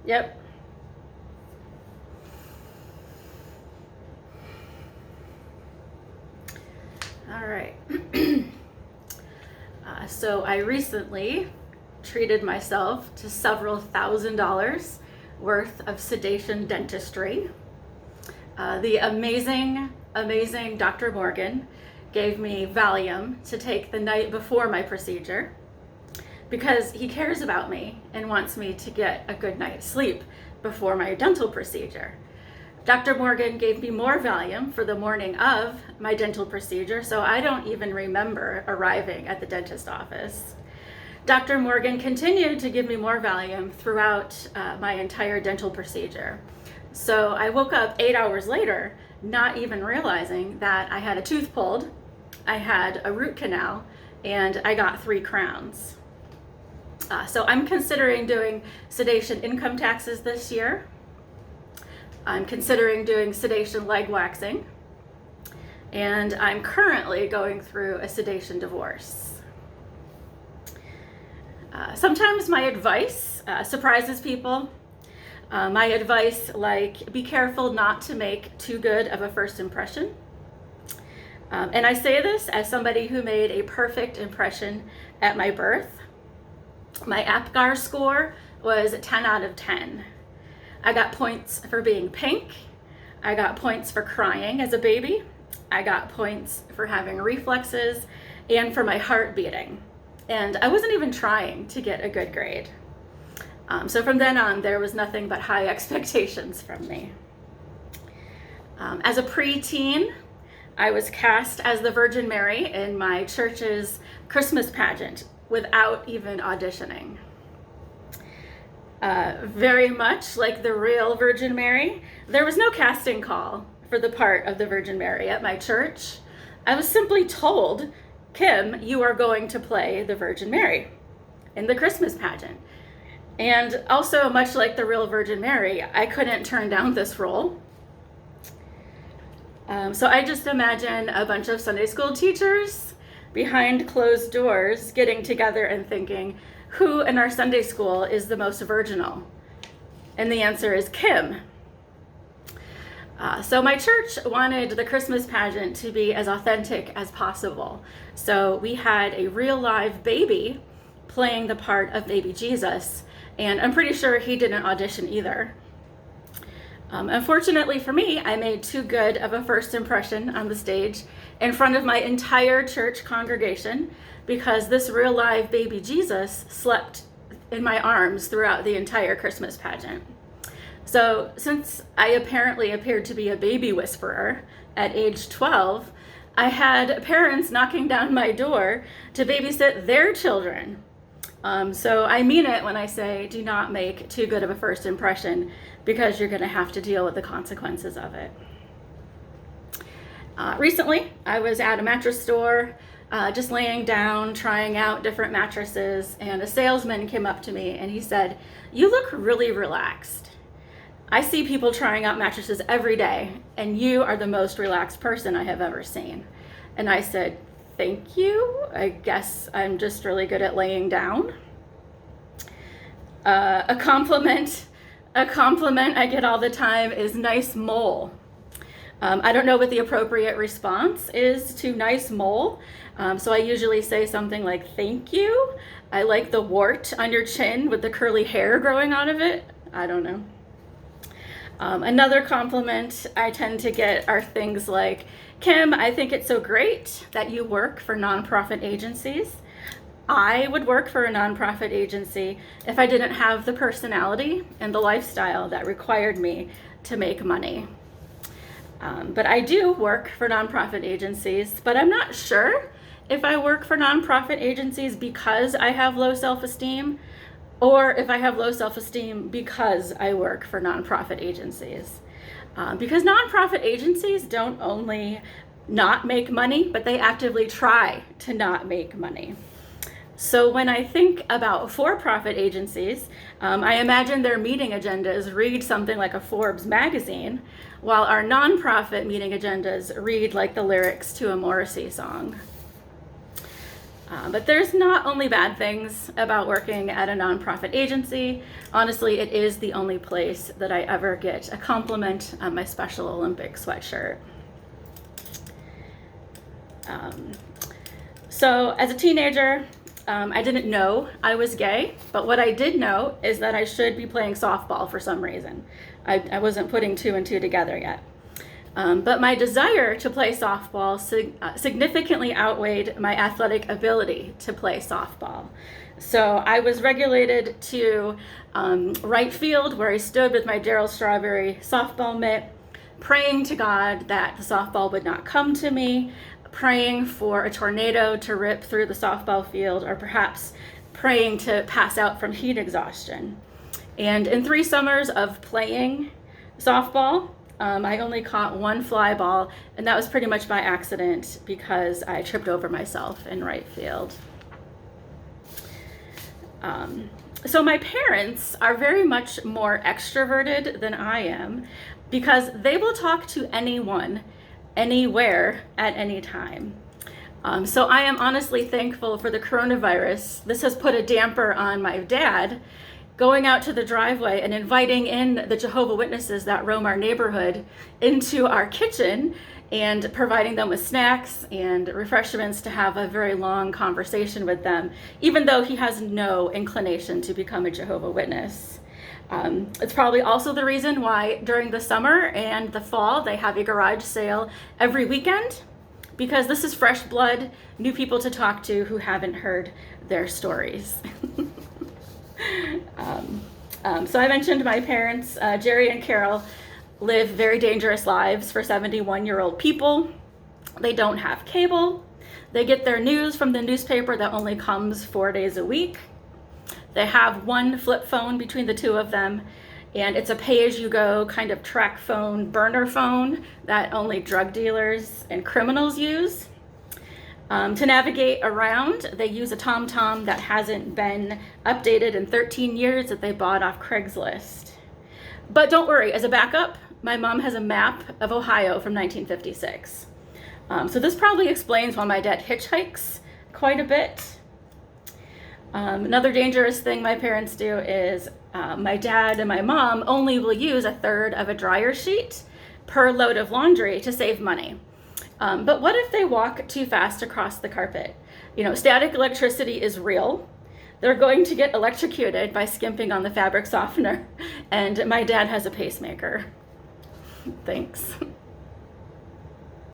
Yep. All right. So I recently treated myself to several $1,000s worth of sedation dentistry. The amazing Dr. Morgan gave me Valium to take the night before my procedure because he cares about me and wants me to get a good night's sleep before my dental procedure. Dr. Morgan gave me more Valium for the morning of my dental procedure, so I don't even remember arriving at the dentist office. Dr. Morgan continued to give me more Valium throughout my entire dental procedure. So I woke up 8 hours later, not even realizing that I had a tooth pulled, I had a root canal, and I got 3 crowns. So I'm considering doing sedation income taxes this year. I'm considering doing sedation leg waxing, and I'm currently going through a sedation divorce. Sometimes my advice surprises people. My advice, like, be careful not to make too good of a first impression. And I say this as somebody who made a perfect impression at my birth. My APGAR score was 10 out of 10. I got points for being pink. I got points for crying as a baby. I got points for having reflexes and for my heart beating. And I wasn't even trying to get a good grade. So from then on, there was nothing but high expectations from me. As a preteen, I was cast as the Virgin Mary in my church's Christmas pageant without even auditioning. Very much like the real Virgin Mary, there was no casting call for the part of the Virgin Mary at my church. I was simply told, Kim, you are going to play the Virgin Mary in the Christmas pageant. And also, much like the real Virgin Mary, I couldn't turn down this role. So I just imagine a bunch of Sunday school teachers behind closed doors getting together and thinking, who in our Sunday school is the most virginal? And the answer is Kim. So my church wanted the Christmas pageant to be as authentic as possible. So we had a real live baby playing the part of baby Jesus, and I'm pretty sure he didn't audition either. Unfortunately for me, I made too good of a first impression on the stage in front of my entire church congregation because this real live baby Jesus slept in my arms throughout the entire Christmas pageant. So since I apparently appeared to be a baby whisperer at age 12, I had parents knocking down my door to babysit their children. So I mean it when I say do not make too good of a first impression because you're going to have to deal with the consequences of it. Recently, I was at a mattress store just laying down, trying out different mattresses, and a salesman came up to me and he said, "You look really relaxed. I see people trying out mattresses every day, and you are the most relaxed person I have ever seen." And I said, "Thank you. I guess I'm just really good at laying down." A compliment I get all the time is nice mole. I don't know what the appropriate response is to nice mole. So I usually say something like, "Thank you. I like the wart on your chin with the curly hair growing out of it." I don't know. Another compliment I tend to get are things like, "Kim, I think it's so great that you work for nonprofit agencies. I would work for a nonprofit agency if I didn't have the personality and the lifestyle that required me to make money." But I do work for nonprofit agencies, but I'm not sure if I work for nonprofit agencies because I have low self-esteem or if I have low self-esteem because I work for nonprofit agencies. Because nonprofit agencies don't only not make money, but they actively try to not make money. So when I think about for-profit agencies, I imagine their meeting agendas read something like a Forbes magazine, while our nonprofit meeting agendas read like the lyrics to a Morrissey song. But there's not only bad things about working at a nonprofit agency. Honestly, it is the only place that I ever get a compliment on my Special Olympics sweatshirt. So as a teenager, I didn't know I was gay, but what I did know is that I should be playing softball for some reason. I wasn't putting two and two together yet. But my desire to play softball significantly outweighed my athletic ability to play softball. So I was regulated to right field, where I stood with my Darryl Strawberry softball mitt, praying to God that the softball would not come to me, praying for a tornado to rip through the softball field, or perhaps praying to pass out from heat exhaustion. And in 3 summers of playing softball, I only caught one fly ball, and that was pretty much by accident because I tripped over myself in right field. So my parents are very much more extroverted than I am because they will talk to anyone, anywhere, at any time. So I am honestly thankful for the coronavirus. This has put a damper on my dad going out to the driveway and inviting in the Jehovah's Witnesses that roam our neighborhood into our kitchen and providing them with snacks and refreshments to have a very long conversation with them, even though he has no inclination to become a Jehovah's Witness. It's probably also the reason why during the summer and the fall they have a garage sale every weekend, because this is fresh blood, new people to talk to who haven't heard their stories. So I mentioned my parents, Jerry and Carol, live very dangerous lives for 71-year-old people. They don't have cable. They get their news from the newspaper that only comes 4 days a week. They have one flip phone between the two of them, and it's a pay-as-you-go kind of track phone, burner phone that only drug dealers and criminals use. To navigate around, they use a TomTom that hasn't been updated in 13 years that they bought off Craigslist. But don't worry, as a backup, my mom has a map of Ohio from 1956. So this probably explains why my dad hitchhikes quite a bit. Another dangerous thing my parents do is my dad and my mom only will use 1/3 of a dryer sheet per load of laundry to save money. But what if they walk too fast across the carpet? You know, static electricity is real. They're going to get electrocuted by skimping on the fabric softener, and my dad has a pacemaker. Thanks.